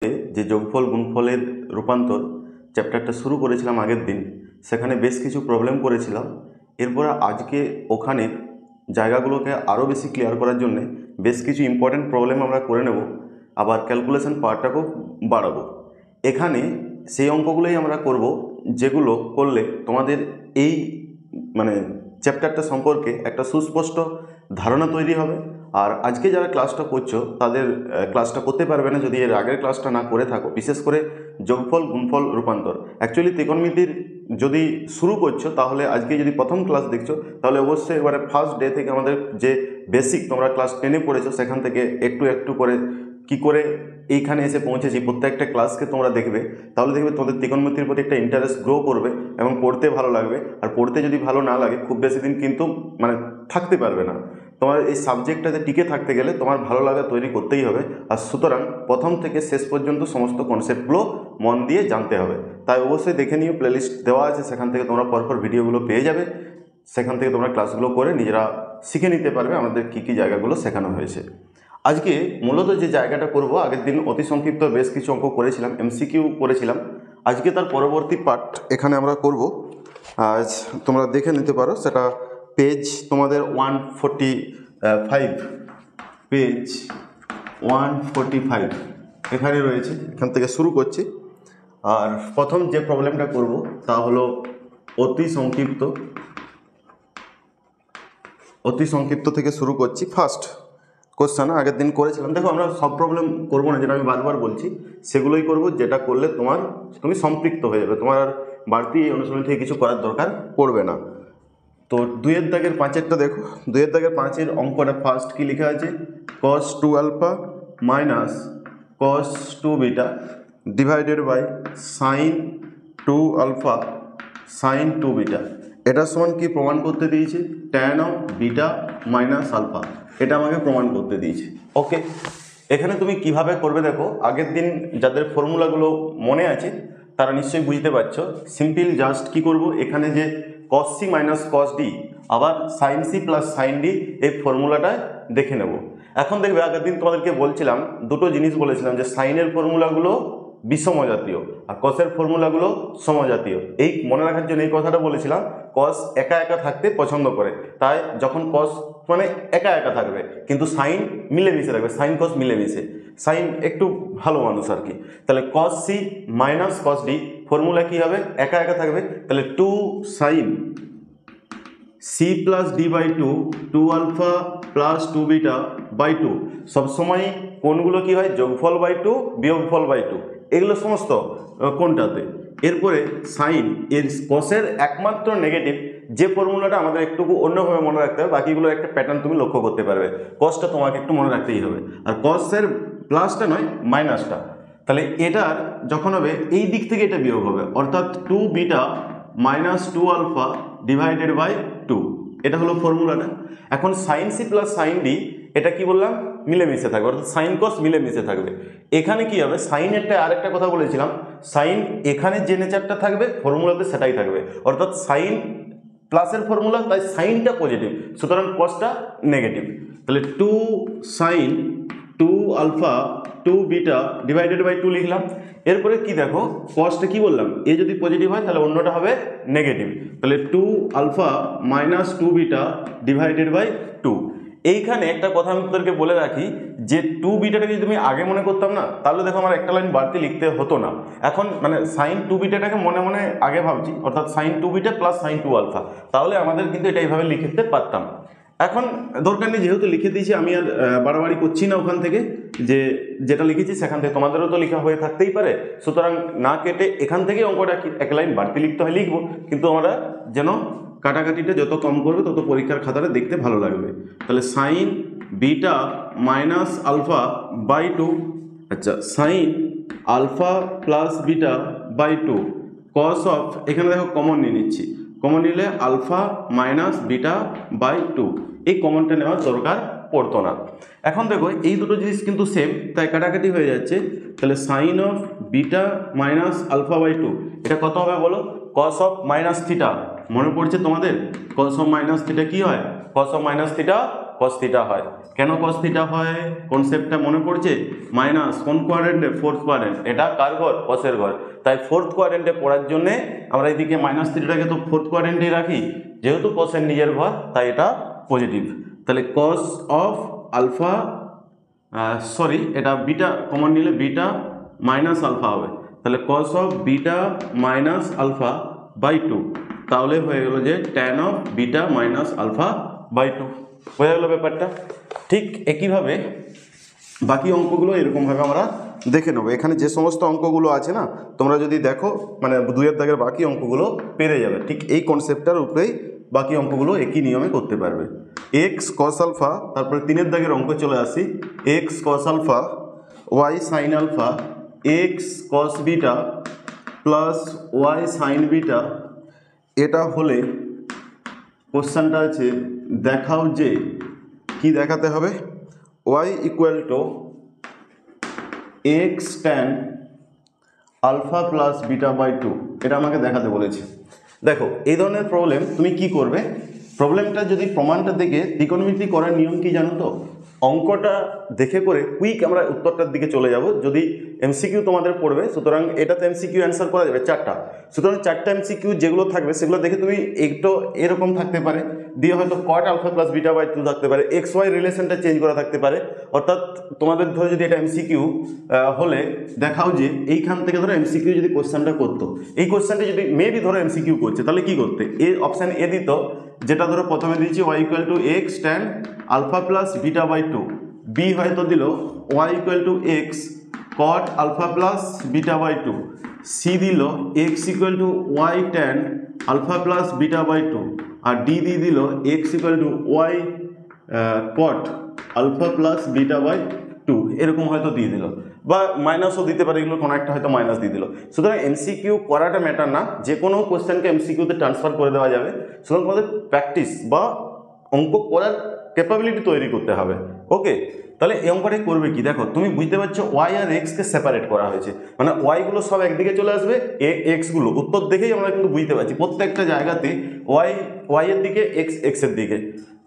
যে যোগফল গুণফলের রূপান্তর চ্যাপ্টারটা শুরু করেছিলাম আগের দিন, সেখানে বেশ কিছু প্রবলেম করেছিলাম। এরপরে আজকে ওখানে জায়গাগুলোকে আরও বেশি ক্লিয়ার করার জন্য বেশ কিছু ইম্পর্টেন্ট প্রবলেম আমরা করে নেব, আবার ক্যালকুলেশন পার্টটাকেও বাড়াবো। এখানে সেই অঙ্কগুলোই আমরা করব যেগুলো করলে তোমাদের এই চ্যাপ্টারটা সম্পর্কে একটা সুস্পষ্ট ধারণা তৈরি হবে। আর আজকে যারা ক্লাসটা করছো তাদের ক্লাসটা করতে পারবে না যদি এর আগের ক্লাসটা না করে থাকো, বিশেষ করে যোগফল গুণফল রূপান্তর। অ্যাকচুয়ালি ত্রিকোণমিতির যদি শুরু করছো তাহলে আজকে যদি প্রথম ক্লাস দেখছো তাহলে অবশ্যই এবারে ফার্স্ট ডে থেকে আমাদের যে বেসিক তোমরা ক্লাস 10-এ পড়েছো সেখান থেকে একটু একটু করে কি করে এইখানে এসে পৌঁছেছি প্রত্যেকটা ক্লাসকে তোমরা দেখবে, তাহলে দেখবে তোমাদের ত্রিকোণমিতির প্রতি একটা ইন্টারেস্ট গ্রো করবে এবং পড়তে ভালো লাগবে। আর পড়তে যদি ভালো না লাগে খুব বেশি দিন কিন্তু থাকতে পারবে না। তোমার এই সাবজেক্টটাতে টিকে থাকতে গেলে তোমার ভালো লাগা তৈরি করতেই হবে। আর সুতরাং প্রথম থেকে শেষ পর্যন্ত সমস্ত কনসেপ্টগুলো মন দিয়ে জানতে হবে। তাই অবশ্যই দেখে নিও, প্লেলিস্ট দেওয়া আছে, সেখান থেকে তোমরা পরপর ভিডিওগুলো পেয়ে যাবে। সেখান থেকে তোমরা ক্লাসগুলো করে নিজেরা শিখে নিতে পারবে আমাদের কী কী জায়গাগুলো শেখানো হয়েছে। আজকে মূলত যে জায়গাটা করব, আগের দিন অতি সংক্ষিপ্ত বেশ কিছু অঙ্ক করেছিলাম, এমসিকিউ করেছিলাম। আজকে তার পরবর্তী পার্ট এখানে আমরা করব। আজ তোমরা দেখে নিতে পারো, সেটা পেজ তোমাদের 145, পেজ 145 এখানে রয়েছে। এখান থেকে শুরু করছি। আর প্রথম যে প্রবলেমটা করব তা হলো অতি সংক্ষিপ্ত থেকে শুরু করছি। ফার্স্ট কোশ্চেন আগের দিন করেছিলাম। দেখো, আমরা সব প্রবলেম করবো না, যেটা আমি বারবার বলছি সেগুলোই করব, যেটা করলে তুমি সম্পৃক্ত হয়ে যাবে, তোমার আর বাড়তি এই অনুশীলন থেকে কিছু করার দরকার পড়বে না। তো 2-এর দাগের 5-এরটা দেখো। 2-এর দাগের 5-এর অঙ্কটা ফার্স্ট কি লেখা আছে? cos 2 alpha minus cos 2 beta divided by sin 2 alpha sin 2 beta. এটা সমান কি প্রমাণ করতে দিয়েছে? tan of beta minus alpha. এটা আমাকে প্রমাণ করতে দিয়েছে। ওকে, এখানে তুমি কিভাবে করবে দেখো। আগের দিন যাদের ফর্মুলাগুলো মনে আছে তারা নিশ্চয়ই বুঝতে পারছো। সিম্পল জাস্ট কি করব, এখানে যে cos c minus cos d আবার sin c plus sin d এই ফর্মুলাটা দেখে নেব। এখন দেখবে, আগের দিন তোমাদেরকে বলছিলাম দুটো জিনিস বলেছিলাম, যে সাইনের ফর্মুলাগুলো বিষমজাতীয় আর কসের ফর্মুলাগুলো সমজাতীয়। এই মনে রাখার জন্য এই কথাটা বলেছিলাম। কস একা একা থাকতে পছন্দ করে, তাই যখন কস একা একা থাকবে, কিন্তু সাইন মিলেমিশে থাকবে, সাইন কস মিলেমিশে। সাইন একটু ভালো মানুষ আর কি। তাহলে cos c minus cos d formula কি হবে? একা একা থাকবে, তাহলে 2 sin c প্লাস ডি বাই 2 আলফা প্লাস 2 বিটা বাই 2। সবসময় কোনগুলো কি হয়? যোগফল বাই 2 বিয়োগফল বাই 2, এগুলো সমস্ত কোনটাতে। এরপরে সাইন এর কসের একমাত্র নেগেটিভ যে ফর্মুলাটা আমাদের একটু অন্যভাবে মনে রাখতে হবে, বাকিগুলোর একটা প্যাটার্ন তুমি লক্ষ্য করতে পারবে। কসটা তোমাকে একটু মনে রাখতেই হবে, আর কসের প্লাসটা নয় মাইনাসটা। তাহলে এটার যখন হবে এই দিক থেকে এটা বিয়োগ হবে, অর্থাৎ 2 beta minus 2 alpha divided by 2। এটা হলো ফর্মুলাটা। এখন sine C plus sine D এটা কি বললাম? মিলেমিশে থাকবে, অর্থাৎ সাইন কস মিলেমিশে থাকবে। এখানে কি হবে? সাইনেরটা আরেকটা কথা বলেছিলাম, সাইন এখানে যে নেচারটা থাকবে ফর্মুলাতে সেটাই থাকবে, অর্থাৎ সাইন প্লাসের ফর্মুলা, তাই সাইনটা পজিটিভ, সুতরাং কসটা নেগেটিভ। তাহলে 2 sine 2 alpha 2 beta divided by 2 লিখলাম। এরপরে কি দেখো, কসটা কি বললাম? এ যদি পজিটিভ হয় তাহলে অন্যটা হবে নেগেটিভ। তাহলে 2 alpha minus 2 beta divided by 2। এইখানে একটা কথা আমি তোদেরকে বলে রাখি, যে 2 বিটাটাকে যদি তুমি আগে মনে করতাম না, তাহলে দেখো আমার একটা লাইন বাড়তি লিখতে হতো না। এখন সাইন 2 বিটাটাকে মনে মনে আগে ভাবছি, অর্থাৎ sine 2 beta plus sine 2 alpha, তাহলে আমাদের কিন্তু এটা এইভাবে লিখতে পারতাম। এখন দরকার নেই, যেহেতু লিখে দিয়েছি আমি আর বাড়াবাড়ি করছি না। ওখান থেকে যেটা লিখেছি সেখান থেকে তোমাদেরও তো লেখা হয়ে থাকতেই পারে, সুতরাং না কেটে এখান থেকে অঙ্কটা এক লাইন বাড়তি লিখতে হয় লিখবো, কিন্তু আমরা যেন কাটাকাটিটা যত কম করবে তত পরীক্ষার খাতাটা দেখতে ভালো লাগবে। তাহলে sine beta minus alpha by 2, আচ্ছা sine alpha plus beta by 2 cos of, এখানে দেখো কমন নিয়ে নিচ্ছি, কমন নিলে আলফা মাইনাস বিটা বাই 2। এই কমনটা নেওয়ার দরকার পড়তো না। এখন দেখো এই দুটো জিনিস কিন্তু সেম, তাই কাটাকাটি হয়ে যাচ্ছে। তাহলে sine of beta minus alpha by 2 এটা কত হবে বলো? Cos of minus theta. মনে পড়ছে তোমাদের? কস অফ মাইনাস থিটা কি হয়? Cos of minus theta cos theta হয়। কেন কস থিটা হয় কনসেপ্টটা মনে পড়ছে? মাইনাস কোন কোয়াড্রেন্টে? Fourth quadrant. এটা কার ঘর? কসের ঘর। তাই ফোর্থ কোয়াড্রেন্টে পড়ার জন্যে আমরা এদিকে মাইনাস থিটাটাকে তো ফোর্থ কোয়াড্রেন্টেই রাখি, যেহেতু কসের নিজের ঘর তাই এটা পজিটিভ। তাহলে কস অফ আলফা, সরি এটা বিটা কমন নিলে বিটা মাইনাস আলফা হবে, তাহলে cos of beta minus alpha by 2, তাহলে হয়ে গেল যে tan of beta minus alpha by 2। হয়ে গেল ব্যাপারটা। ঠিক একইভাবে বাকি অঙ্কগুলো এরকমভাবে আমরা দেখে নেবো। এখানে যে সমস্ত অঙ্কগুলো আছে না, তোমরা যদি দেখো মানে 2-এর দাগের বাকি অঙ্কগুলো পেরে যাবে। ঠিক এই কনসেপ্টটার উপরেই বাকি অঙ্কগুলো একই নিয়মে করতে পারবে। এক্স কস আলফা, তারপরে 3-এর দাগের অঙ্ক চলে আসি। X cos alpha y sine alpha x cos beta plus y sine beta, এটা হলে কোশ্চেনটা আছে দেখাও যে, কি দেখাতে হবে? Y equal to x tan alpha plus beta by 2, এটা আমাকে দেখাতে বলেছে। দেখো এই ধরনের প্রবলেম তুমি কি করবে, প্রবলেমটা যদি প্রমাণটা দেখে ত্রিকোণমিতি করার নিয়ম কি জানো তো? অঙ্কটা দেখে করে কুইক আমরা উত্তরটার দিকে চলে যাব। যদি এমসিকিউ তোমাদের পড়বে, সুতরাং এটাতে এমসিকিউ অ্যান্সার করা যাবে 4টা, সুতরাং 4টা এমসিকিউ যেগুলো থাকবে সেগুলো দেখে তুমি একটু এরকম থাকতে পারে, দিয়ে হয়তো cot alpha plus beta by 2 থাকতে পারে, এক্স ওয়াই রিলেশনটা চেঞ্জ করা থাকতে পারে। অর্থাৎ তোমাদের ধরে যদি এটা এমসিকিউ হলে দেখাও যে এইখান থেকে ধরো এমসিকিউ যদি কোশ্চেনটা করতো, এই কোশ্চেনটা যদি মেবি ধরো এমসিকিউ করছে, তাহলে কি করতে? এ অপশান এ দিত, যেটা ধরো প্রথমে দিয়েছি y equal to x tan alpha plus beta by 2, B হয়তো দিল y equal to x cot alpha plus beta by 2, C দিল x equal to y tan alpha plus beta by 2, আর D দিয়ে দিল x equal to y cot alpha plus beta by 2, এরকম হয়তো দিয়ে দিল, বা মাইনাসও দিতে পারে, এগুলো কোনো একটা হয়তো মাইনাস দিয়ে দিল। সুতরাং এমসিকিউ করাটা ম্যাটার না, যে কোনো কোশ্চেনকে এমসিকিউতে ট্রান্সফার করে দেওয়া যাবে। সুতরাং তোমাদের প্র্যাকটিস বা অঙ্ক করার ক্যাপাবিলিটি তৈরি করতে হবে। ওকে, তাহলে এই অঙ্কটাই করবে কি? দেখো তুমি বুঝতে পারছো ওয়াই আর এক্সকে সেপারেট করা হয়েছে, মানে ওয়াইগুলো সব একদিকে চলে আসবে, এক্সগুলো উত্তর দেখেই আমরা কিন্তু বুঝতে পারছি প্রত্যেকটা জায়গাতে ওয়াই এর দিকে এক্স এক্সের দিকে।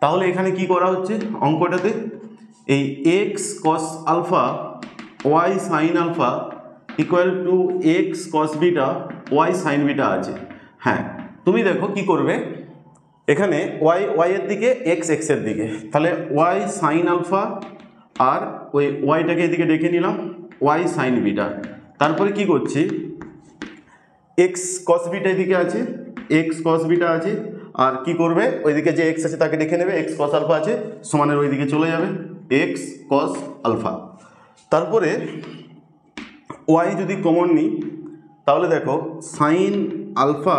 তাহলে এখানে কি করা হচ্ছে অঙ্কটাতে? এই x cos alpha y sine alpha equal to x cos beta y sine beta আছে। হ্যাঁ, তুমি দেখো কি করবে, এখানে ওয়াই এর দিকে এক্স এক্সের দিকে, তাহলে ওয়াই সাইন আলফা আর ওই ওয়াইটাকে এদিকে ডেকে নিলাম ওয়াই সাইন বিটা। তারপরে কি করছি, এক্স কস বিটা এদিকে আছে, এক্স কস বিটা আছে, আর কি করবে ওইদিকে যে এক্স আছে তাকে ডেকে নেবে, এক্স কস আলফা আছে সমানের ওইদিকে চলে যাবে এক্স কস আলফা। তারপরে ওয়াই যদি কমন নিই, তাহলে দেখো sine alpha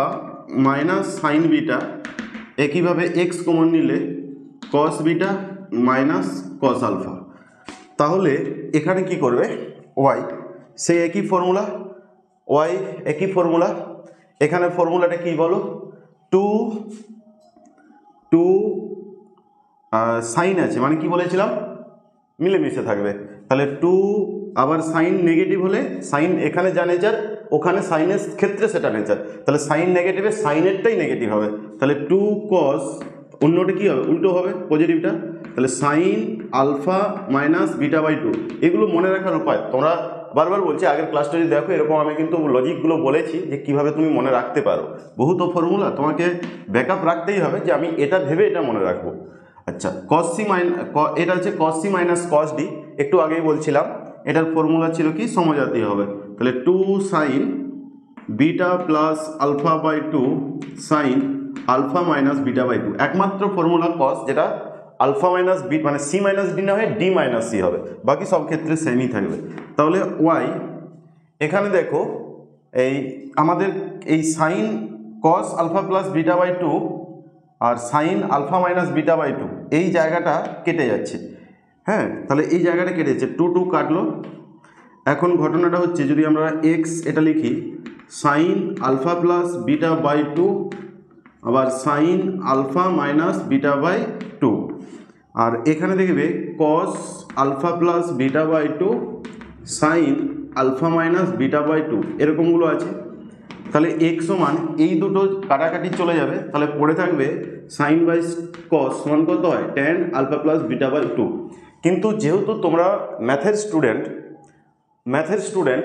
minus sine beta, একইভাবে এক্স কমন নিলে cos beta minus cos alpha. তাহলে এখানে কি করবে ওয়াই, সেই একই ফর্মুলা, ওয়াই একই ফর্মুলা, এখানে ফর্মুলাটা কি বলো? টু সাইন আছে, মানে কি বলেছিলাম মিলেমিশে থাকবে, তাহলে 2 আবার সাইন নেগেটিভ হলে সাইন এখানে যা নেচার ওখানে সাইনের ক্ষেত্রে সেটা নেচার, তাহলে সাইন নেগেটিভে সাইনেরটাই নেগেটিভ হবে, তাহলে 2 কস অন্যটা কী হবে উল্টো হবে পজিটিভটা, তাহলে sine alpha minus beta by 2। এগুলো মনে রাখার উপায় তোমরা বারবার বলছি, আগের ক্লাসটা যদি দেখো এরকম আমি কিন্তু লজিকগুলো বলেছি যে কীভাবে তুমি মনে রাখতে পারো। বহু তো ফর্মুলা তোমাকে ব্যাকআপ রাখতেই হবে যে আমি এটা ভেবে এটা মনে রাখবো। আচ্ছা, কস সি এটা হচ্ছে cos C minus cos D, একটু আগেই বলছিলাম এটার ফর্মুলা ছিল কি সমজাতি হবে, তাহলে 2 sine beta plus alpha by 2 sine alpha minus beta by 2, একমাত্র ফর্মুলা কস যেটা আলফা মাইনাস বি মানে সি মাইনাস ডি না হয়ে ডি মাইনাস সি হবে, বাকি সব ক্ষেত্রে সেমই থাকবে। তাহলে ওয়াই এখানে দেখো এই আমাদের এই sine cos alpha plus beta by 2 আর sine alpha minus beta by 2 এই জায়গাটা কেটে যাচ্ছে। হ্যাঁ, তাহলে এই জায়গাটা কেটে যাচ্ছে, 2 কাটলো। এখন ঘটনাটা হচ্ছে যদি আমরা এক্স এটা লিখি sine alpha plus beta by 2 আবার sine alpha minus beta by 2, আর এখানে দেখবে cos alpha plus beta by 2 sine alpha minus beta by 2 এরকমগুলো আছে। তাহলে এক্স সমান এই দুটো কাটাকাটি চলে যাবে, তাহলে পড়ে থাকবে সাইন বাই কস সমান কত হয় tan alpha plus beta by 2। কিন্তু যেহেতু তোমরা ম্যাথের স্টুডেন্ট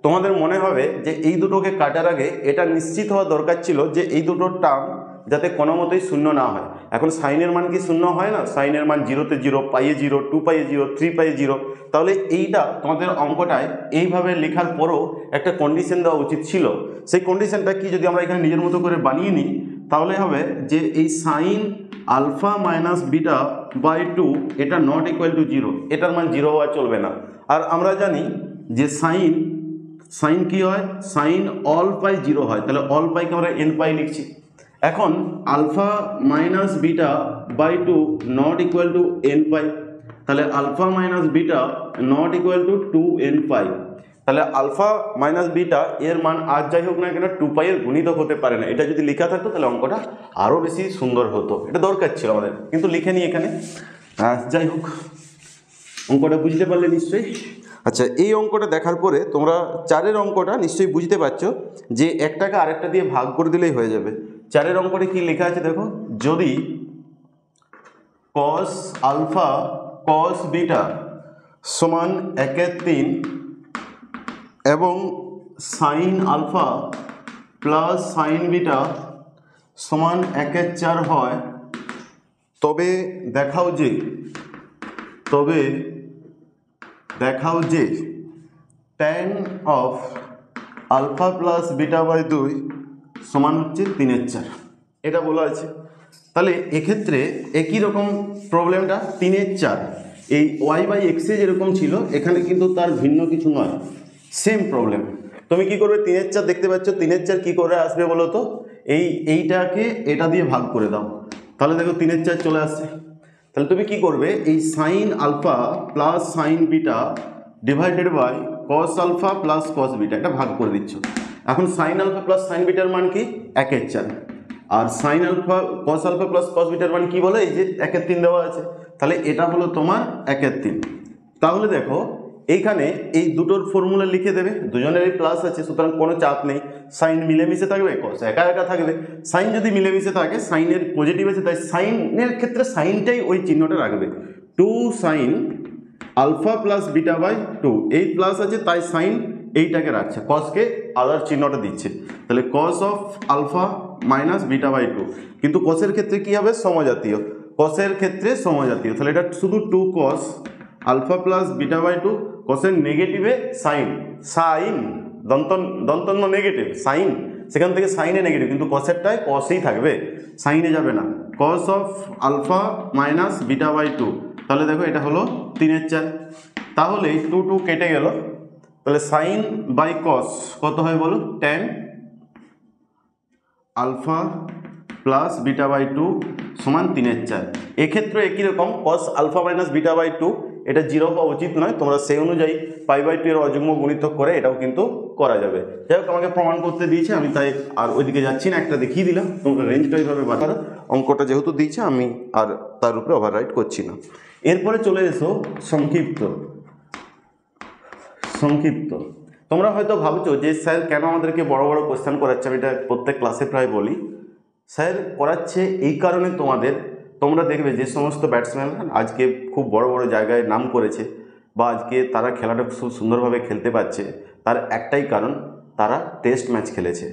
তোমাদের মনে হবে যে এই দুটোকে কাটার আগে এটা নিশ্চিত হওয়া দরকার ছিল যে এই দুটো টার্ম যাতে কোনো মতেই শূন্য না হয়। এখন সাইনের মান কি শূন্য হয় না? সাইনের মান 0-তে 0, পাইয়ে 0, 2 পাইয়ে 0, 3 পাইয়ে 0। তাহলে এইটা তোমাদের অঙ্কটায় এইভাবে লেখার পরও একটা কন্ডিশন দেওয়া উচিত ছিল। সেই কন্ডিশনটা কি যদি আমরা এখানে নিজের মতো করে বানিয়ে নিই তাহলে হবে যে এই sine alpha minus beta by 2 এটা নট ইকুয়াল টু 0, এটার মান 0 হওয়া চলবে না। আর আমরা জানি যে সাইন কি হয়, সাইন অল পাই 0 হয়, তাহলে অল পাইকে আমরা এন পাই লিখছি। এখন alpha minus beta by 2 not equal to n pi, তাহলে alpha minus beta not equal to 2n pi. তাহলে আলফা মাইনাস বিটা এর মান আর যাই হোক না কেন 2 পাই এর গুণিতক হতে পারে না। এটা যদি লেখা থাকতো তাহলে অঙ্কটা আরও বেশি সুন্দর হতো, এটা দরকার ছিল আমাদের, কিন্তু লিখে নিই এখানে। যাই হোক, অঙ্কটা বুঝতে পারলে নিশ্চয়ই। আচ্ছা, এই অঙ্কটা দেখার পরে তোমরা 4-এর অঙ্কটা নিশ্চয়ই বুঝতে পারছো যে একটাকে আরেকটা দিয়ে ভাগ করে দিলেই হয়ে যাবে। 4-এর অঙ্কটা কি লেখা আছে দেখো, যদি cos আলফা cos বিটা সমান 1/3 এবং sine alpha plus sine beta সমান 1/4 হয়, তবে দেখাও যে tan of alpha plus beta by 2 সমান হচ্ছে 3/4, এটা বলা আছে। তাহলে এক্ষেত্রে একই রকম প্রবলেমটা 3/4 এই ওয়াই বাই এক্সে যেরকম ছিল এখানে কিন্তু তার ভিন্ন কিছু নয়, সেম প্রবলেম। তুমি কি করবে, 3/4 দেখতে পাচ্ছ, 3/4 কি করে আসবে বলো তো, এইটাকে এটা দিয়ে ভাগ করে দাও, তাহলে দেখো 3/4 চলে আসছে। তাহলে তুমি কি করবে, এই sine alpha plus sine beta divided by cos alpha plus cos beta, এটা ভাগ করে দিচ্ছ। এখন সাইন আলফা প্লাস সাইন বিটার মান কি 1/4, আর sine alpha cos alpha plus cos বিটার মান কি বলে, এই যে 1/3 দেওয়া আছে, তাহলে এটা হলো তোমার 1/3। তাহলে দেখো এইখানে এই দুটোর ফর্মুলা লিখে দেবে, দুজনেরই প্লাস আছে, সুতরাং কোনো চাপ নেই। সাইন মিলেমিশে থাকবে, কস একা একা থাকবে। সাইন যদি মিলেমিশে থাকে, সাইনের পজিটিভ আছে, তাই সাইনের ক্ষেত্রে সাইনটাই ওই চিহ্নটা রাখবে। 2 sine alpha plus beta by 2, এই প্লাস আছে তাই সাইন এইটাকে রাখছে, কসকে আদার চিহ্নটা দিচ্ছে। তাহলে cos of alpha minus beta by 2, কিন্তু কসের ক্ষেত্রে কি হবে, সমজাতীয়, কসের ক্ষেত্রে সমজাতীয়। তাহলে এটা শুধু 2 cos alpha plus beta by 2, কসের নেগেটিভে সাইন দন্তন্য নেগেটিভ সাইন, সেখান থেকে সাইনে নেগেটিভ, কিন্তু কসেরটায় কসই থাকবে, সাইনে যাবে না। Cos of alpha minus beta by 2, তাহলে দেখো এটা হলো 3/4। তাহলে 2 কেটে গেল, তাহলে সাইন বাই কস কত হয় বলো, tan alpha plus beta by 2 সমান 3/4। এক্ষেত্রে একই রকম cos alpha minus beta by 2, এটা 0 হওয়া উচিত নয়, তোমরা সেই অনুযায়ী পাই বাই 2 এর অযুগ্ম গুণিতক করে এটাও কিন্তু করা যাবে। যাই হোক, আমাকে প্রমাণ করতে দিয়েছে, আমি তাই আর ওইদিকে যাচ্ছি না, একটা দেখিয়ে দিলাম, তোমরা রেঞ্জটা এইভাবে বাড়ানো, অঙ্কটা যেহেতু দিয়েছে আমি আর তার উপরে ওভাররাইড করছি না। এরপরে চলে এসো সংক্ষিপ্ত। তোমরা হয়তো ভাবছো যে স্যার কেন আমাদেরকে বড় বড় কোয়েশ্চেন করাচ্ছে, আমি এটা প্রত্যেক ক্লাসে প্রায় বলি। স্যার করাচ্ছে এই কারণে, তোমরা দেখবে যে সমস্ত ব্যাটসম্যান আজকে খুব বড় বড় জায়গায় নাম করেছে বা আজকে তারা খেলাটা খুব সুন্দরভাবে খেলতে পারছে, তার একটাই কারণ, তারা টেস্ট ম্যাচ খেলেছে।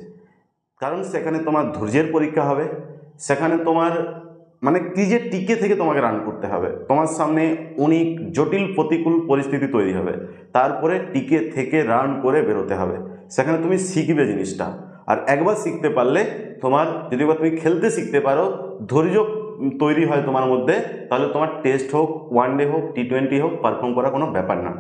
কারণ সেখানে তোমার ধৈর্যের পরীক্ষা হবে, সেখানে তোমার মানে ক্রিজে টিকে থেকে তোমাকে রান করতে হবে, তোমার সামনে অনেক জটিল প্রতিকূল পরিস্থিতি তৈরি হবে, তারপরে টিকে থেকে রান করে বেরোতে হবে। সেখানে তুমি শিখবে জিনিসটা, আর একবার শিখতে পারলে তোমার, যদি তুমি খেলতে শিখতে পারো, ধৈর্য তৈরি হয় তোমার মধ্যে, তাহলে তোমার টেস্ট হোক, ওয়ানডে হোক, টি20 হোক, পারফর্ম করা কোনো ব্যাপার না।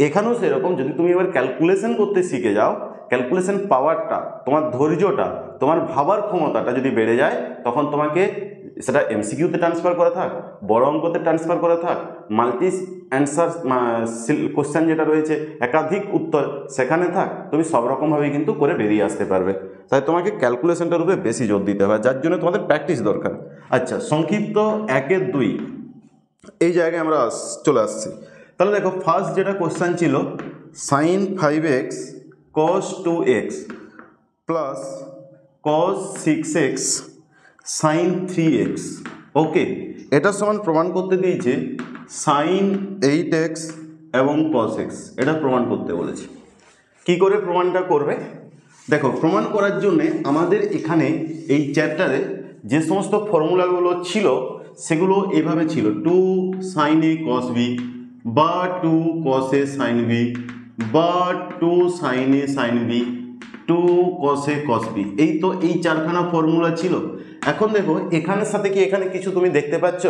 এখানেও সেরকম, যদি তুমি এবার ক্যালকুলেশন করতে শিখে যাও, ক্যালকুলেশন পাওয়ারটা, তোমার ধৈর্যটা, তোমার ভাবার ক্ষমতাটা যদি বেড়ে যায়, তখন তোমাকে সেটা এমসিকিউতে ট্রান্সফার করা থাক, বড় অঙ্কতে ট্রান্সফার করা থাক, মাল্টি অ্যান্সার কোশ্চেন যেটা রয়েছে একাধিক উত্তর সেখানে থাক, তুমি সব রকমভাবেই কিন্তু করে বেরিয়ে আসতে পারবে। তাই তোমাকে ক্যালকুলেশনটার উপরে বেশি জোর দিতে হবে, যার জন্য তোমাদের প্র্যাকটিস দরকার। আচ্ছা, সংক্ষিপ্ত 1-2 এই জায়গায় আমরা চলে আসছি। তাহলে দেখো, ফার্স্ট যেটা কোশ্চেন ছিল, sin 5x cos 2x plus cos 6x sine 3x। Okay, এটা সমান প্রমাণ করতে দিয়েছে সাইন 8x এবং cos x, এটা প্রমাণ করতে বলেছে। কি করে প্রমাণটা করবে দেখো, প্রমাণ করার জন্যে আমাদের এখানে এই চ্যাপ্টারে যে সমস্ত ফর্মুলাগুলো ছিল সেগুলো এভাবে ছিল, 2 sin a cos b বা 2 cos a sin b বা 2 sin a sin b, 2 cos a cos b, এই তো এই চারখানা ফর্মুলা ছিল। এখন দেখো এখানের সাথে কি এখানে কিছু তুমি দেখতে পাচ্ছ?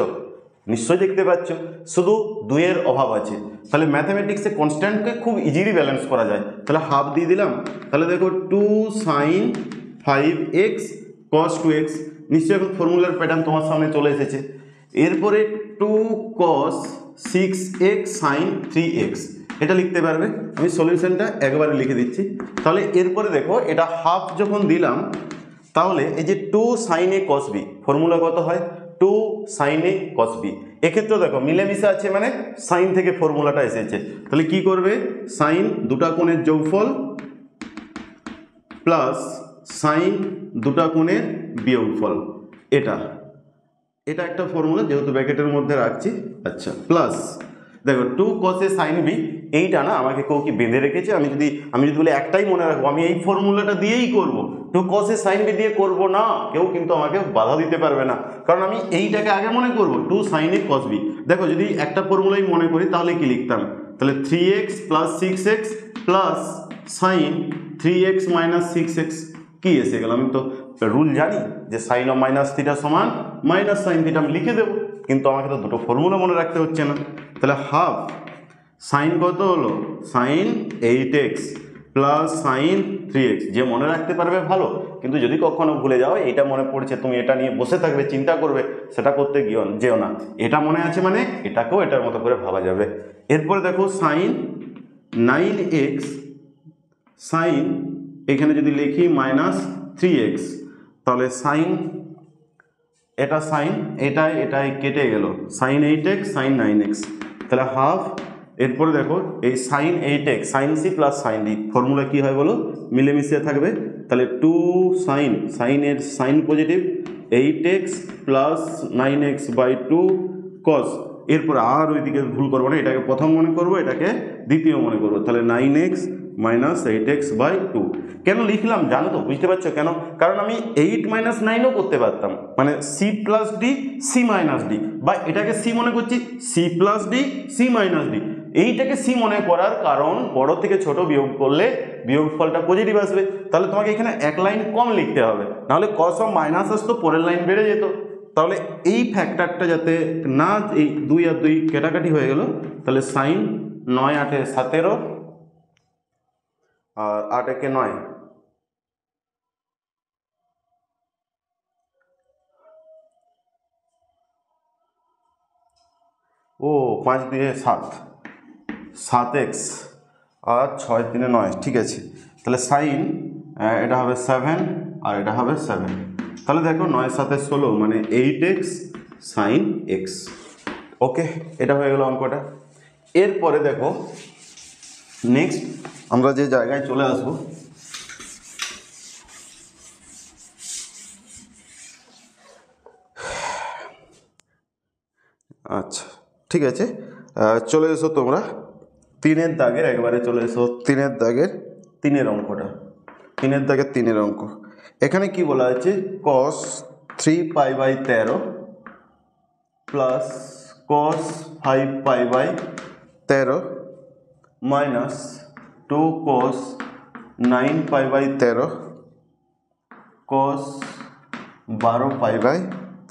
নিশ্চয়ই দেখতে পাচ্ছ, শুধু 2 এর অভাব আছে। তাহলে ম্যাথামেটিক্সে কনস্ট্যান্টকে খুব ইজিলি ব্যালেন্স করা যায়। তাহলে হাফ দিয়ে দিলাম, তাহলে দেখো 2 sin 5x cos 2x, নিশ্চয়ই এখন ফর্মুলার প্যাটার্ন তোমার সামনে চলে এসেছে। এরপরে 2 cos 6x sin 3x, এটা লিখতে পারবে। আমি সলিউশনটা একবারে লিখে দিচ্ছি। তাহলে এরপরে দেখো এটা হাফ যখন দিলাম, তাহলে এই যে 2 sin a cos b formula কত হয়? 2 sin a cos b। এক্ষেত্রে দেখো মিলেমিশে আছে, মানে সাইন থেকে ফর্মুলাটা এসেছে। তাহলে কি করবে? সাইন দুটা কোণের যোগফল প্লাস সাইন দুটা কোণের বিয়োগফল, এটা এটা একটা ফর্মুলা, যেহেতু ব্র্যাকেটের মধ্যে রাখছি। আচ্ছা, প্লাস দেখো 2 cos a sin b, এইটা না আমাকে কেউ কি বেঁধে রেখেছে? আমি যদি বলি একটাই মনে রাখবো, আমি এই ফর্মুলাটা দিয়েই করব, 2 cos a sin b দিয়ে করব না, কেউ কিন্তু আমাকে বাধা দিতে পারবে না, কারণ আমি এইটাকে আগে মনে করব 2 sin a cos b। দেখো যদি একটা ফর্মুলাই মনে করি তাহলে কি লিখতাম? তাহলে 3x plus 6x plus sign 3x minus 6x, কি এসে গেল? আমি তো রুল জানি যে সাইন অফ মাইনাস থিটা সমান মাইনাস সাইন থিটা, আমি লিখে দেবো, কিন্তু আমাকে তো দুটো ফর্মুলা মনে রাখতে হচ্ছে না। তাহলে হাফ সাইন কত হলো? Sign 8x plus sign 3x, যে মনে রাখতে পারবে ভালো, কিন্তু যদি কখনো ভুলে যাও এইটা মনে পড়ছে, তুমি এটা নিয়ে বসে থাকবে, চিন্তা করবে, সেটা করতে যেও না। এটা মনে আছে মানে এটাকেও এটার মতো করে ভাবা যাবে। এরপরে দেখো সাইন 9x সাইন, এখানে যদি লিখি মাইনাস 3x, তাহলে সাইন, এটা সাইন, এটাই কেটে গেল, সাইন 8x সাইন 9x, তাহলে হাফ। এরপরে দেখো এই sine 8x sine C plus sine D, formula কি হয় বলো? মিলেমিশে থাকবে। তাহলে 2 সাইনের sine positive 8x plus 9x by 2 cos, এরপর আর ওইদিকে ভুল করবো না, এটাকে প্রথম মনে করবো, এটাকে দ্বিতীয় মনে করবো। তাহলে 9x মাইনাস 8x বাই 2। কেন লিখলাম জানো তো? বুঝতে পারছো কেন? কারণ আমি 8 মাইনাস 9ও করতে পারতাম, মানে C plus D C minus D, বা এটাকে সি মনে করছি C plus D C minus D. এইটাকে সি মনে করার কারণ বড় থেকে ছোট বিয়োগ করলে বিয়োগফলটা পজিটিভ আসবে, তাহলে তোমাকে এখানে এক লাইন কম লিখতে হবে, নাহলে কস অফ মাইনাস আসতো, পরের লাইন বেড়ে যেত। তাহলে এই ফ্যাক্টরটা যাতে না, এই 2 আর 2 কাটাকাটি হয়ে গেল, তাহলে সাইন 9 8 17 আর 8 একে 9, ও 5 2 7, 7x আর 6 3 9, ঠিক আছে। তাহলে সাইন এটা হবে 7 আর এটা হবে 7, তাহলে দেখো 9 7 16 মানে 8x সাইন x। ওকে, এটা হয়ে গেল অঙ্কটা। এরপরে দেখো নেক্সট আমরা যে জায়গায় চলে আসব, আচ্ছা ঠিক আছে, চলে এসো তোমরা 3-এর দাগের, একবারে চলে এসো 3-এর দাগের 3-এর অঙ্কটা। 3-এর দাগের 3-এর অঙ্ক, এখানে কি বলা আছে? cos 3 pi by 13 plus cos 5 pi by 13 minus 2 cos 9 pi by 13 cos 12 pi by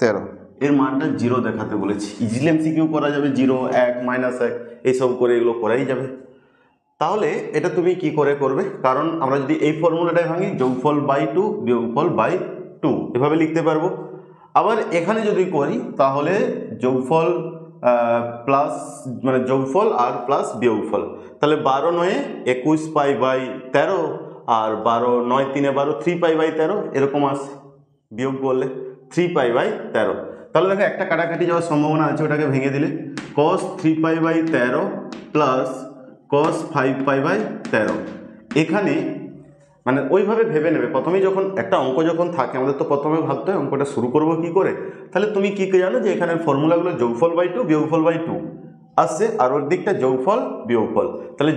13, এর মানটা 0 দেখাতে বলেছি। ইজিলি এমসিকিউ করা যাবে, 0 1 -1 এইসব করে এগুলো করাই যাবে। তাহলে এটা তুমি কি করে করবে? কারণ আমরা যদি এই ফর্মুলাটাই ভাঙি, যোগফল বাই 2 বিয়োগফল বাই 2 এভাবে লিখতে পারবো। আবার এখানে যদি করি তাহলে যোগফল প্লাস, মানে যোগফল আর প্লাস বিয়োগফল, তাহলে 12 9 21 pi by 13 R 12 9 3 12 3 pi by 13 এরকম আসে, বিয়োগ করলে 3 পাই বাই 13। তাহলে দেখো একটা কাটাকাটি যাওয়ার সম্ভাবনা আছে, ওটাকে ভেঙে দিলে cos 3 pi by 13 plus cos 5 pi by 13। এখানে মানে ওইভাবে ভেবে নেবে। প্রথমেই যখন একটা অঙ্ক যখন থাকে আমাদের তো প্রথমে ভাবতে হয় অঙ্কটা শুরু করবো কি করে। তাহলে তুমি কি জানো যে এখানে ফর্মুলাগুলো যোগফল বাই 2 বিয়োগফল বাই 2 আসছে, আর ওর দিকটা যোগফল বিয়োগফল। তাহলে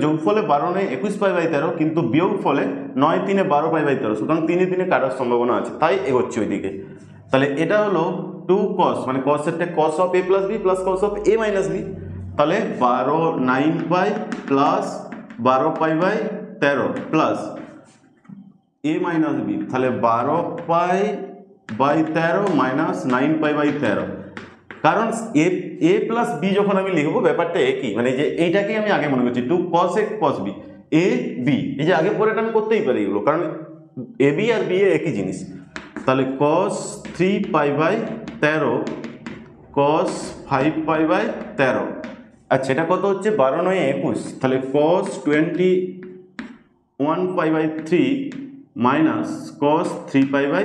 যোগফলে 12 9 21 পাই বাই 13, কিন্তু বিয়োগফলে 9 3 12 পাই বাই 13, সুতরাং 3 3 কাটার সম্ভাবনা আছে, তাই এগোচ্ছে ওইদিকে। তাহলে এটা হলো 2 cos, মানে cos এরটা cos of a plus B plus cos of a minus B. তাহলে 12 9 pi plus 12 pi by 13 plus a minus B, তাহলে 12 pi by 13 minus 9 pi by 13। কারণ এ প্লাস বি যখন আমি লিখবো ব্যাপারটা একই, মানে যে এইটাকেই আমি আগে মনে করছি 2 cos a cos b a b, এই যে আগে পরেটা আমি করতেই পারি এগুলো, কারণ এ বি আর বি একই জিনিস। তাহলে cos 3 pi by 13 cos 5 pi by 13। আচ্ছা এটা কত হচ্ছে 12 9 21, তাহলে cos 21 pi by 3 minus cos 3 pi by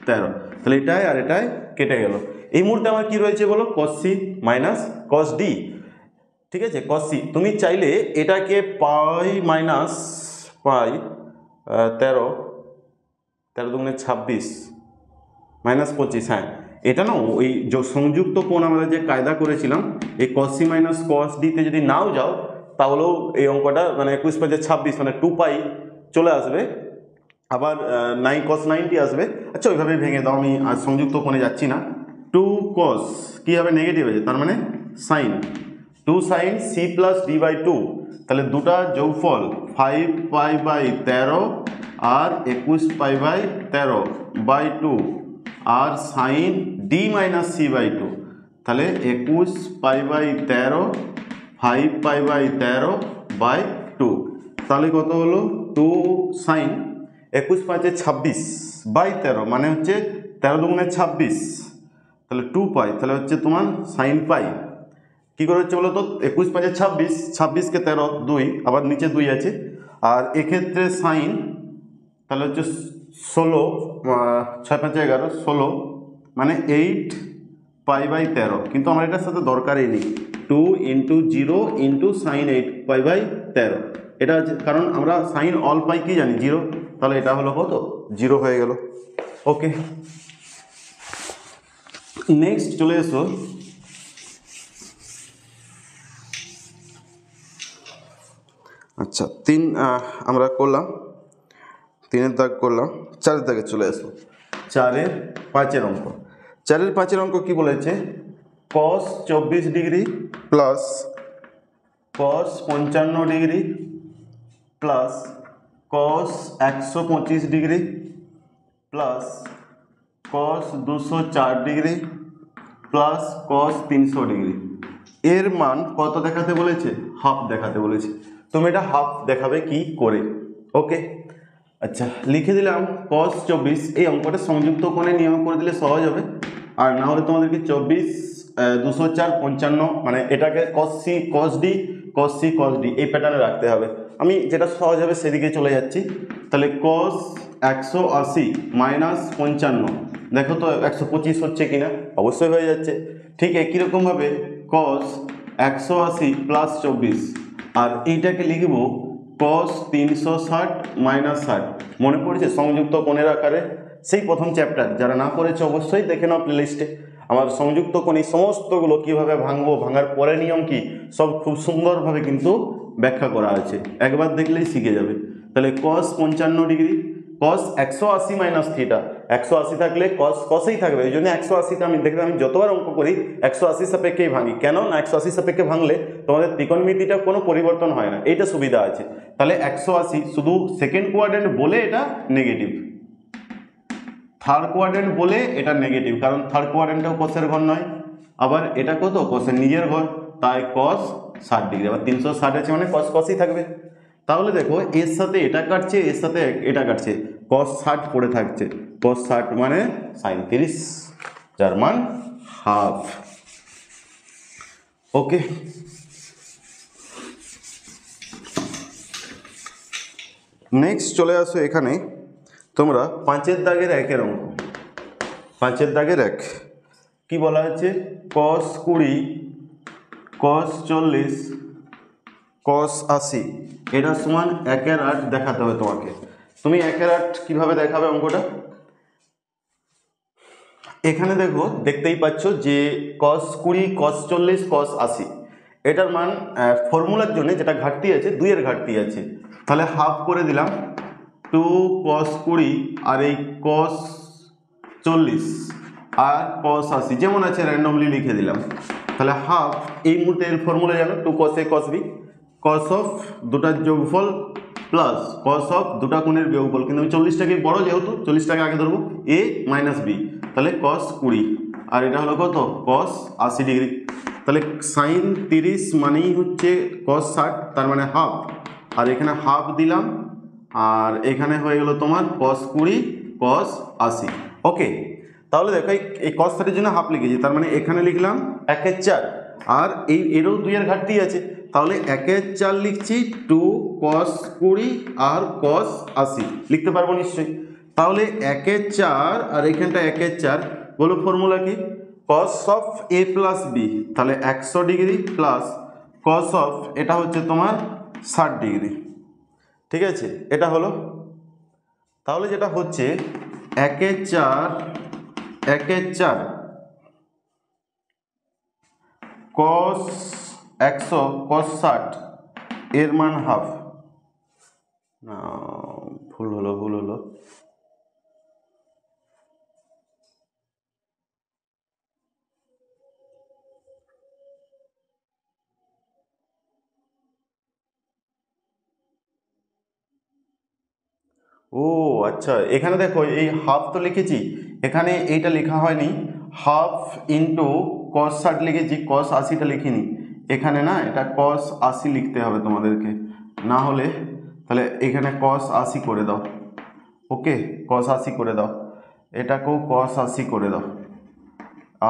13। তাহলে এটাই আর এটাই কেটে গেল। এই মুহূর্তে আমার কি রয়েছে বলো, cos c minus cos d। ঠিক আছে, cos c তুমি চাইলে এটাকে পাই মাইনাস পাই 13 13 দুগুণে 26 মাইনাস 25, হ্যাঁ এটা না ওই সংযুক্ত কোণ আমরা যে কায়দা করেছিলাম এই cos c minus cos d তে যদি নাও যাও তাহলেও এই অঙ্কটা মানে 21 5 26 মানে 2 পাই চলে আসবে, আবার 9 cos 90 আসবে। আচ্ছা ওইভাবে ভেঙে দাও, আমি আর সংযুক্ত কোণে যাচ্ছি না। 2 cos কি হবে, নেগেটিভ আছে, তার মানে sine 2 sine c plus d by 2, তাহলে দুটা যোগফল 5 পাই বাই 13 আর 21 পাই বাই 13 বাই 2 আর sine D minus C by 2, তাহলে 21 pi by 13 5 pi by 13 by 2, তাহলে কত হলো 2 সাইন 21 5 26 বাই 13, মানে হচ্ছে 13 দুগুণে 26, তাহলে 2 পাই, তাহলে হচ্ছে তোমার সাইন পাই। কী করে হচ্ছে বলো তো, 21 5 26, 26কে 13 2, আবার নিচে 2 আছে, আর এক্ষেত্রে সাইন তাহলে হচ্ছে 16 6 5 11 16, মানে 8 পাই বাই 13, কিন্তু আমার এটার সাথে দরকারই নেই 2 into 0 into sine 8 pi by 13, এটা আছে কারণ আমরা সাইন অল পাই কি জানি 0, তাহলে এটা হলো কত 0 হয়ে গেল। ওকে নেক্সট চলে এসো আচ্ছা 3 আমরা করলাম, 3-এর দাগ করলাম, 4-এর দাগে চলে আসো। 4-এর 5-এর অঙ্ক, 4-এর 5-এর অঙ্ক কি বলেছে, cos 24 degree plus cos 55 degree plus cos 125 degree plus cos 204 degree plus cos 300 degree, এর মান কত দেখাতে বলেছে, হাফ দেখাতে বলেছে। তুমি এটা হাফ দেখাবে কি করে, ওকে আচ্ছা লিখে দিলাম cos 24, এই অঙ্কটা সংযুক্ত কোণে নিয়ম করে দিলে সহজ হবে, আর না হলে তোমাদেরকে 24 204 55, মানে এটাকে cos c cos d cos c cos d এই প্যাটার্নে রাখতে হবে। আমি যেটা সহজ হবে সেদিকে চলে যাচ্ছি। তাহলে cos 180 মাইনাস 55, দেখো তো 125 হচ্ছে কিনা, অবশ্যই হয়ে যাচ্ছে। ঠিক একই রকমভাবে cos 180 প্লাস 24, আর এইটাকে লিখব cos 360 মাইনাস 60, মনে পড়েছে সংযুক্ত কোণের আকারে, সেই প্রথম চ্যাপ্টার, যারা না পড়েছে অবশ্যই দেখে নাও প্লেলিস্টে, আমার সংযুক্ত কোণ এই সমস্তগুলো কীভাবে ভাঙবো, ভাঙার পরে নিয়ম কি, সব খুব সুন্দরভাবে কিন্তু ব্যাখ্যা করা আছে, একবার দেখলেই শিখে যাবে। তাহলে cos 55 degree cos 180 minus theta, 180 থাকলে cos cosই থাকবে, এই জন্য 180টা আমি দেখবে আমি যতবার অঙ্ক করি 180 সাপেক্ষেই ভাঙি, কেন না 180 সাপেক্ষে ভাঙলে তোমাদের ত্রিকোণমিতিটা কোনো পরিবর্তন হয় না, এইটা সুবিধা আছে। তাহলে 180 শুধু সেকেন্ড কোয়াড্রেন্ট বলে এটা নেগেটিভ, থার্ড কোয়াড্রেন্ট বলে এটা নেগেটিভ, কারণ থার্ড কোয়াড্রেন্টটাও cos-এর ঘর নয়, আবার এটা কত cos-এর নিজের ঘর, তাই cos 60 ডিগ্রি, আবার 360 আছে মানে cos cosই থাকবে। তাহলে দেখো এর সাথে এটা কাটছে, এর সাথে এটা কাটছে, cos 60 পড়ে থাকছে, cos 60 মানে sin 30, যার মান হাফ। ওকে নেক্সট চলে আসো এখানে তোমরা 5-এর দাগের 1-এর অঙ্ক, 5-এর দাগের 1 কি বলা হচ্ছে, cos 20 cos 40 কস 80 এটা সমান 1/8 দেখাতে হবে তোমাকে। তুমি 1/8 কিভাবে দেখাবে অঙ্কটা? এখানে দেখো, দেখতেই পাচ্ছ যে cos 20 cos 40 cos 80 এটার মান ফর্মুলার জন্য যেটা ঘাটতি আছে 2 এর ঘাটতি আছে, তাহলে হাফ করে দিলাম 2 cos 20 আর এই cos 40 আর cos 80 যেমন আছে র্যান্ডমলি লিখে দিলাম। তাহলে হাফ এই মুহূর্তে এর ফর্মুলা জানো 2 cos a cos b, cos of দুটার যোগফল প্লাস cos অফ দুটা কোণের বিয়োগফল, কিন্তু আমি 40টাকে বড় যেহেতু 40টাকে আগে ধরবো a মাইনাস b, তাহলে cos 20 আর এটা হলো কত cos 80 ডিগ্রি। তাহলে সাইন 30 মানেই হচ্ছে cos 60, তার মানে হাফ, আর এখানে হাফ দিলাম আর এখানে হয়ে গেল তোমার cos 20 cos 80। ওকে, তাহলে দেখো এই cos 30 এর জন্য হাফ লিখেছি, তার মানে এখানে লিখলাম 1/4 আর এই এরও 2 এর ঘাটতি আছে, তাহলে 1/4 লিখছি 2 cos 20 আর cos 80 লিখতে পারবো নিশ্চয়ই। তাহলে 1/4 আর এখানটা 1/4, বলো ফর্মুলা কি cos of a plus b, তাহলে 100 ডিগ্রি প্লাস cos অফ এটা হচ্ছে তোমার 60 ডিগ্রি। ঠিক আছে, এটা হলো। তাহলে যেটা হচ্ছে 1/4 cos 100 cos 60 এর মান হাফ, না ভুল হলো ও আচ্ছা, এখানে দেখো এই হাফ তো লিখেছি, এখানে এইটা লেখা হয়নি, হাফ ইন্টু cos 60 লিখেছি, cos 80টা লিখিনি এখানে, না এটা cos 80 লিখতে হবে তোমাদেরকে, না হলে তাহলে এখানে cos 80 করে দাও। ওকে, cos 80 করে দাও, এটাকেও cos 80 করে দাও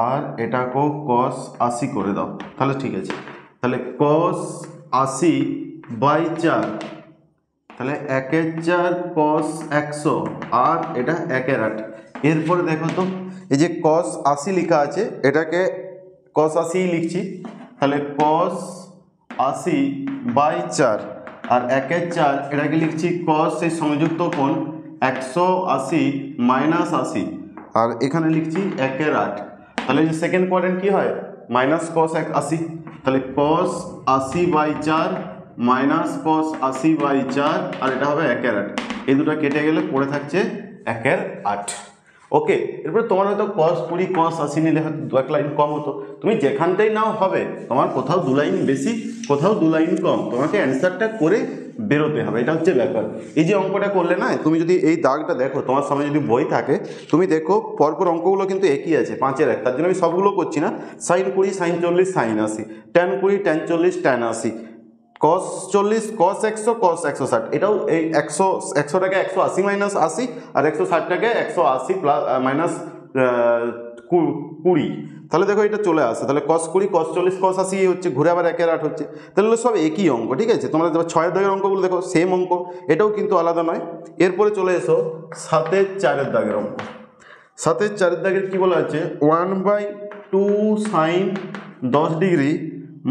আর এটাকেও cos 80 করে দাও, তাহলে ঠিক আছে। তাহলে cos 80/4, তাহলে 1/4 cos 100 আর এটা 1/8। এরপরে দেখো তো এই যে cos 80 লেখা আছে এটাকে cos 80 লিখছি, তাহলে cos 80/4 আর 1/4 এটাকে লিখছি cos এই সংযুক্ত কোণ 180 মাইনাস 80 আর এখানে লিখছি 1/8। তাহলে যে সেকেন্ড কোয়াড্রেন্ট কি হয় মাইনাস cos 80, তাহলে cos 80/4 মাইনাস cos 80/4 আর এটা হবে 1/8, এই দুটো কেটে গেলে পড়ে থাকছে 1/8। ওকে, এরপরে তোমার হয়তো cos 20 cos 80 নিলে হয়তো 2 লাইন কম হতো, তুমি যেখানটাই নাও হবে তোমার কোথাও 2 লাইন বেশি কোথাও 2 লাইন কম, তোমাকে অ্যান্সারটা করে বেরোতে হবে, এটা হচ্ছে ব্যাপার। এই যে অঙ্কটা করলে না, তুমি যদি এই দাগটা দেখো তোমার সামনে যদি বই থাকে তুমি দেখো পরপর অঙ্কগুলো কিন্তু একই আছে 5-এর 1, তার জন্য আমি সবগুলো করছি না, sin 20 sin 40 sin 80, tan 20 tan 40 tan 80, cos 40 cos 100 cos 160, এটাও এই 100টাকে 180 মাইনাস 80 আর 160টাকে 180 প্লাস মাইনাস 20, তাহলে দেখো এটা চলে আসে, তাহলে cos 20 cos 40 cos 80 হচ্ছে ঘুরে আবার 1/8 হচ্ছে, তাহলে সব একই অঙ্ক। ঠিক আছে, তোমরা 6 দাগের অঙ্কগুলো দেখো সেম অঙ্ক, এটাও কিন্তু আলাদা নয়। এরপরে চলে এসো 7-4 দাগের অঙ্ক। 7-4 দাগের কি বলা আছে 1/2 sin 10 degree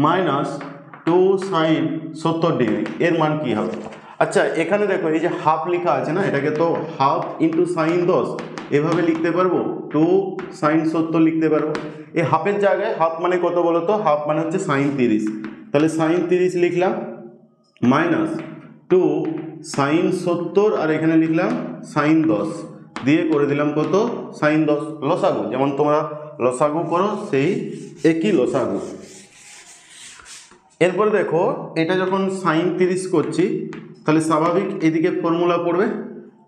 minus 2 sin 70 degree এর মান কি হবে? আচ্ছা, এখানে দেখো এই যে হাফ লেখা আছে না, এটাকে তো হাফ ইন্টু সাইন 10 এভাবে লিখতে পারবো, 2 sin 70 লিখতে পারবো। এই হাফের জায়গায় হাফ মানে কত বলো তো, হাফ মানে হচ্ছে sin 30, তাহলে sin 30 লিখলাম মাইনাস 2 sin 70 আর এখানে লিখলাম sin 10 দিয়ে করে দিলাম কত sin 10 লসাগু, যেমন তোমরা লসাগু করো সেই একই লসাগু। এরপরে দেখো এটা যখন sin 30 করছি তাহলে স্বাভাবিক এদিকে ফর্মুলা পড়বে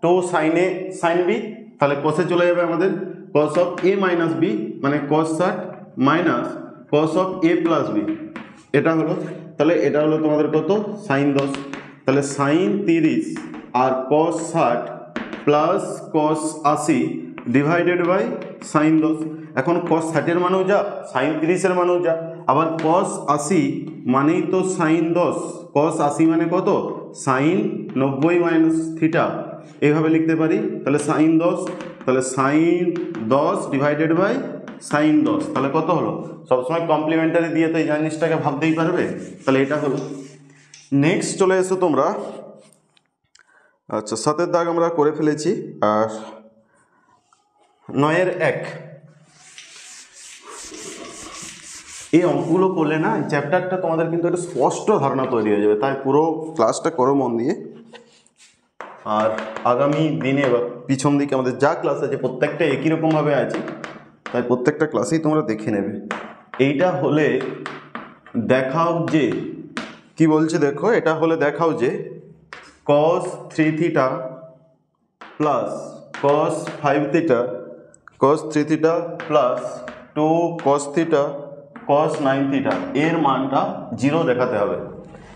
2 sin a sin b, তাহলে cos চলে যাবে আমাদের cos of a minus b মানে cos 60 minus cos of a plus b, এটা হলো। তাহলে এটা হলো তোমাদের কত sin 10, তাহলে sin 30 আর cos 60 plus cos 80 divided by sin 10। এখন cos 60 এর মানেও যা sin 30 এর মানেও যা, আবার cos 80 মানেই তো sin 10, cos 80 মানে কত sin 90 মাইনাস থিটা, এইভাবে লিখতে পারি। তাহলে sin 10, তাহলে sin 10 ডিভাইডেড বাই sin 10, তাহলে কত হলো, সবসময় কমপ্লিমেন্টারি দিয়ে তো এই জিনিসটাকে ভাবতেই পারবে, তাহলে এটা হলো। নেক্সট চলে এসো তোমরা। আচ্ছা 7-এর দাগ আমরা করে ফেলেছি। আর 9-এর 1 এই অঙ্কগুলো করলে না এই চ্যাপ্টারটা তোমাদের কিন্তু একটা স্পষ্ট ধারণা তৈরি হয়ে যাবে। তাই পুরো ক্লাসটা করো মন দিয়ে। আর আগামী দিনে বা পিছন দিকে আমাদের যা ক্লাস আছে প্রত্যেকটা একই রকমভাবে আছে, তাই প্রত্যেকটা ক্লাসেই তোমরা দেখে নেবে। এইটা হলে দেখাও যে কি বলছে দেখো, এটা হলে দেখাও যে cos 3 theta plus cos 5 theta cos 3 theta plus 2 cos theta cos 9 theta এর মানটা 0 দেখাতে হবে।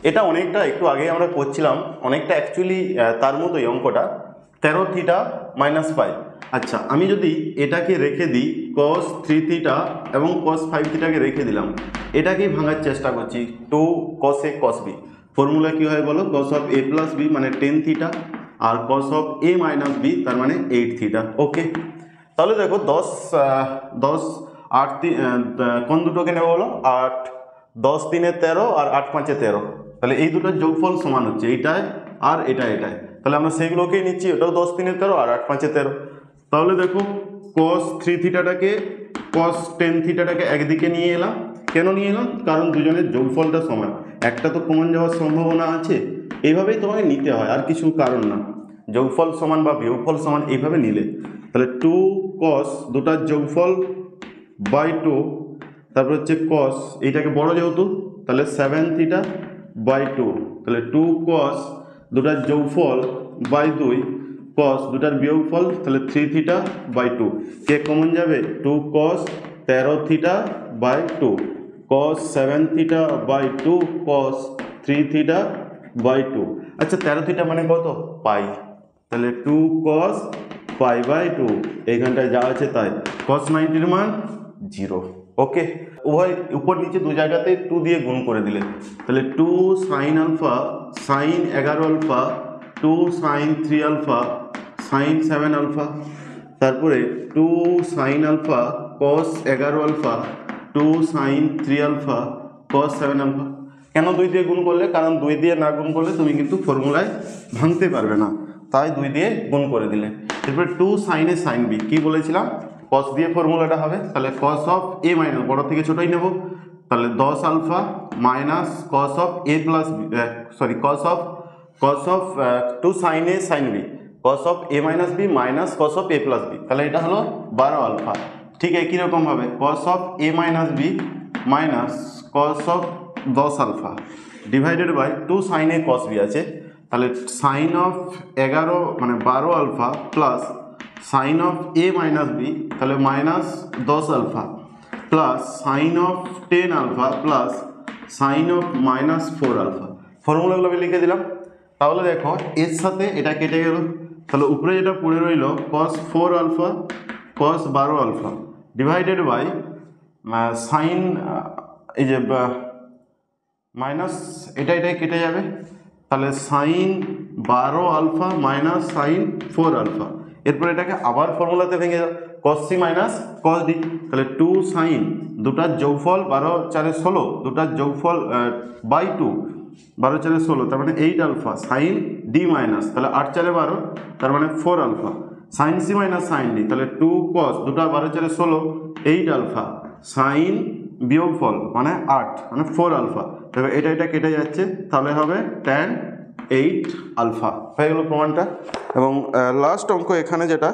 এটা অনেকটা একটু আগে আমরা করছিলাম, অনেকটা অ্যাকচুয়ালি তার মতোই অঙ্কটা 13 থিটা মাইনাস 5। আচ্ছা আমি যদি এটাকে রেখে দিই cos 3 থিটা এবং cos 5 থিটাকে রেখে দিলাম, এটাকেই ভাঙার চেষ্টা করছি 2 cos a cos b। Formula কী হয় বলো, cos of a plus b মানে 10 থিটা আর cos of a minus b তার মানে 8 থিটা। ওকে, তাহলে দেখো 10 8 কোন দুটোকে নেবো বলো, 8 10 3 13 আর 8 5 13, তাহলে এই দুটোর যোগফল সমান হচ্ছে এইটায় আর এটায়, তাহলে আমরা সেইগুলোকেই নিচ্ছি, ওটাও 10 3 13 আর 8 5 13। তাহলে দেখো cos 3 থিটাটাকে cos 10 থিটাটাকে একদিকে নিয়ে এলাম। কেন নিয়ে এলাম, কারণ দুজনের যোগফলটা সমান, একটা তো কমন যাওয়ার সম্ভাবনা আছে, এইভাবেই তোমাকে নিতে হয়, আর কিছু কারণ না। যোগফল সমান বা বিয়োগফল সমান এইভাবে নিলে, তাহলে 2 cos দুটার যোগফল বাই 2, তারপর হচ্ছে cos এইটাকে বড় যেহেতু তাহলে 7 থিটা বাই 2, তাহলে 2 cos দুটার যোগফল বাই 2 cos দুটার বিয়োগফল তাহলে 3 থিটা বাই 2, কে কমন যাবে 2 cos 13 theta by 2 cos 7 theta by 2 cos 3 theta by 2। আচ্ছা 13 থিটা মানে কত, পাই, তাহলে 2 cos পাই বাই 2, এইখানটায় যা আছে তাই, cos 90 মান 0। ওকে, উভয় উপর নিচে দু জায়গাতে 2 দিয়ে গুণ করে দিলে, তাহলে 2 sin alpha sin 11 alpha 2 sin 3 alpha sin 7 alpha, তারপরে 2 sin alpha cos 11 alpha 2 sin 3 alpha cos 7 alpha. কেন 2 দিয়ে গুণ করলে, কারণ 2 দিয়ে না গুণ করলে তুমি কিন্তু ফর্মুলায় ভাঙতে পারবে না, তাই 2 দিয়ে গুণ করে দিলে। এরপরে 2 sin a sin b, কি বলেছিলাম cos দিয়ে ফর্মুলাটা হবে, তাহলে cos অফ a মাইনাস বড় থেকে ছোটই নেব, তাহলে 10 alpha minus cos of a plus sorry cos of 2 sin a sin b cos of a minus b minus cos of a plus b, তাহলে এটা হলো 12 আলফা। ঠিক একই রকমভাবে cos of a minus b minus cos of 10 alpha divided by 2 sin a cos b আছে, তাহলে sin of 11 মানে 12 alpha plus sin of a minus b তাহলে minus 10 alpha plus sin of 10 alpha plus sin of minus 4 alpha. ফর্মুলাগুলো আমি লিখে দিলাম। তাহলে দেখো এর সাথে এটা কেটে গেল, তাহলে উপরে যেটা পড়ে রইল cos 4 alpha cos 12 alpha divided by sine এই যে মাইনাস এটাই কেটে যাবে, তাহলে sine 12 alpha minus sine 4 alpha. এরপর এটাকে আবার ফর্মুলাতে ভেঙে যাও cos c minus cos d, তাহলে 2 সাইন দুটার যোগফল 12 4 16 দুটার যোগফল বাই 2 12 4 16 তার মানে 8 আলফা সাইন d মাইনাস, তাহলে 8 4 12 তার মানে 4 alpha sine c minus sine d, তাহলে 2 cos দুটা 12 4 16 8 আলফা সাইন বিয়োগফল মানে 8 মানে 4 আলফা, তবে এটা কেটে যাচ্ছে, তাহলে হবে tan 8 আলফা। হয়ে গেল প্রমাণটা। এবং লাস্ট অঙ্ক এখানে যেটা,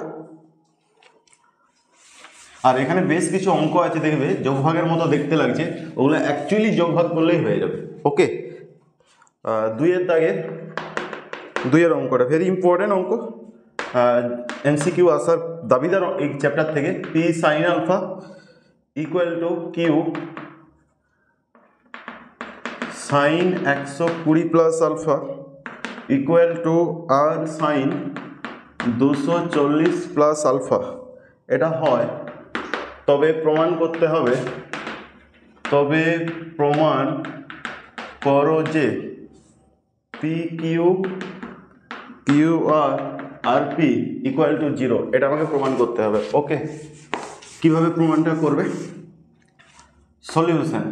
আর এখানে বেশ কিছু অঙ্ক আছে দেখবে যোগভাগের মতো দেখতে লাগছে, ওগুলো অ্যাকচুয়ালি যোগভাগ করলেই হয়ে যাবে। ওকে, 2-এর দাগের 2-এর অঙ্কটা ভেরি ইম্পর্টেন্ট অঙ্ক, এমসিকিউ আসার দাবিদার এই চ্যাপ্টার থেকে। P sine alpha equal to Q sine 120 plus alpha equal to R sine 240 plus alpha, এটা হয়, তবে প্রমাণ করতে হবে, তবে প্রমাণ করো যে পি কিউ আর পি ইকুয়াল টু 0, এটা আমাকে প্রমাণ করতে হবে। ওকে, কিভাবে প্রমাণটা করবে, সলিউশন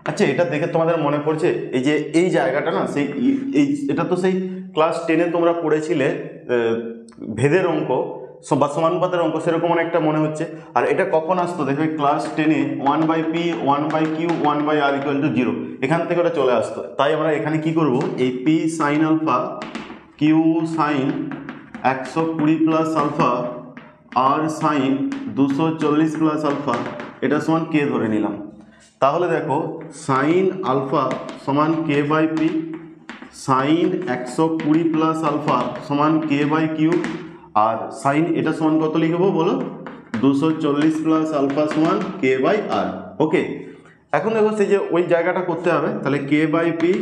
আচ্ছা, এটা দেখে তোমাদের মনে পড়ছে এই যে এই জায়গাটা না, সেই এই এটা তো সেই ক্লাস 10-এ তোমরা পড়েছিলে ভেদের অঙ্ক বা সমানুপাতের অঙ্ক, সেরকম অনেকটা মনে হচ্ছে। আর এটা কখন আসতো দেখবে ক্লাস 10-এ 1/p 1/q 1/r = 0, এখান থেকে ওটা চলে আসতো। তাই আমরা এখানে কি করব, এই p sin alpha q sin 120 plus alpha r sin 240 plus alpha এটা সমান কে ধরে নিলাম। তাহলে দেখো সাইন আলফা সমান k by p, sine 120 plus alpha সমান কে বাই কিউ, আর সাইন এটা সমান কত লিখবো বলো, 240 প্লাস আলফা সমান কে বাই আর। ওকে, এখন দেখো সেই যে ওই জায়গাটা করতে হবে, তাহলে k by p,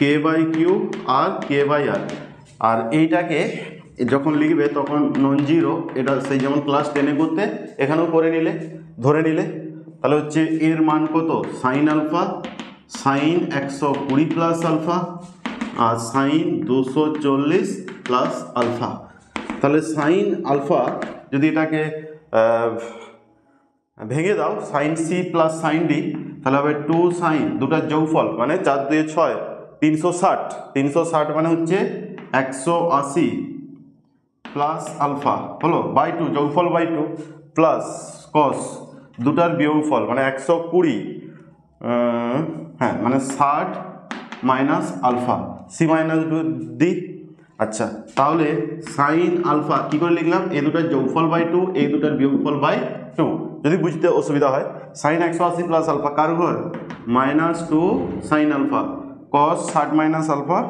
k by q আর কে বাই আর। আর এইটাকে যখন লিখবে তখন নন জিরো, এটা সেই যেমন ক্লাস 10-এ করতে এখানেও করে নিলে, ধরে নিলে, তাহলে হচ্ছে এর মান কত, sine alpha sine 120 plus alpha আর সাইন 240 প্লাস আলফা। তাহলে সাইন আলফা যদি এটাকে ভেঙে দাও, sine C plus sine D, তাহলে হবে 2 সাইন, দুটার যোগফল মানে 4 2 6 360, 360 মানে হচ্ছে 180 প্লাস আলফা হলো বাই 2, যোগফল বাই 2 প্লাস কস দুটার বিয়োগফল মানে 120, হ্যাঁ মানে 60 minus alpha, C minus D. আচ্ছা, তাহলে সাইন আলফা কী করে লিখলাম, এই দুটার যোগফল বাই 2, এই দুটার বিয়োগফল বাই 2। যদি বুঝতে অসুবিধা হয়, সাইন 180 প্লাস আলফা কার ঘর, মাইনাস 2 সাইন আলফা, কস 60 মাইনাস আলফা,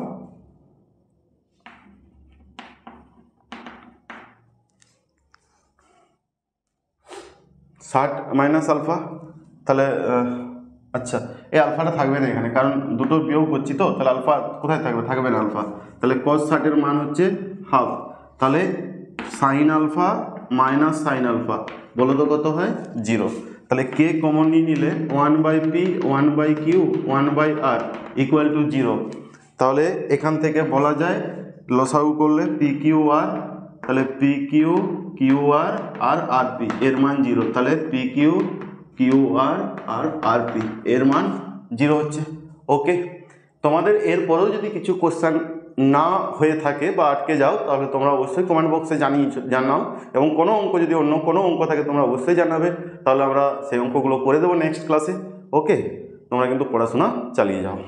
মাইনাস আলফা। তাহলে আচ্ছা, এই আলফাটা থাকবে না এখানে, কারণ দুটো বিয়োগ করছি তো, তাহলে আলফা কোথায় থাকবে, থাকবে না আলফা। তাহলে cos 60-এর মান হচ্ছে হাফ, তাহলে sine alpha minus sine alpha বলো তো কত হয়, 0। তাহলে কে কমন নিয়ে নিলে 1/p 1/q 1/r = 0। তাহলে এখান থেকে বলা যায় লসাগু করলে pqr, তাহলে pq qr আর rp এর মান 0, তাহলে pq qr আর rp এর মান 0 হচ্ছে। ওকে, তোমাদের এরপরেও যদি কিছু কোশ্চেন না হয়ে থাকে বা আটকে যাও, তাহলে তোমরা অবশ্যই কমেন্ট বক্সে জানাও, এবং কোনো অঙ্ক যদি অন্য কোনো অঙ্ক থাকে তোমরা অবশ্যই জানাবে, তাহলে আমরা সেই অঙ্কগুলো করে দেবো নেক্সট ক্লাসে। ওকে, তোমরা কিন্তু পড়াশোনা চালিয়ে যাও।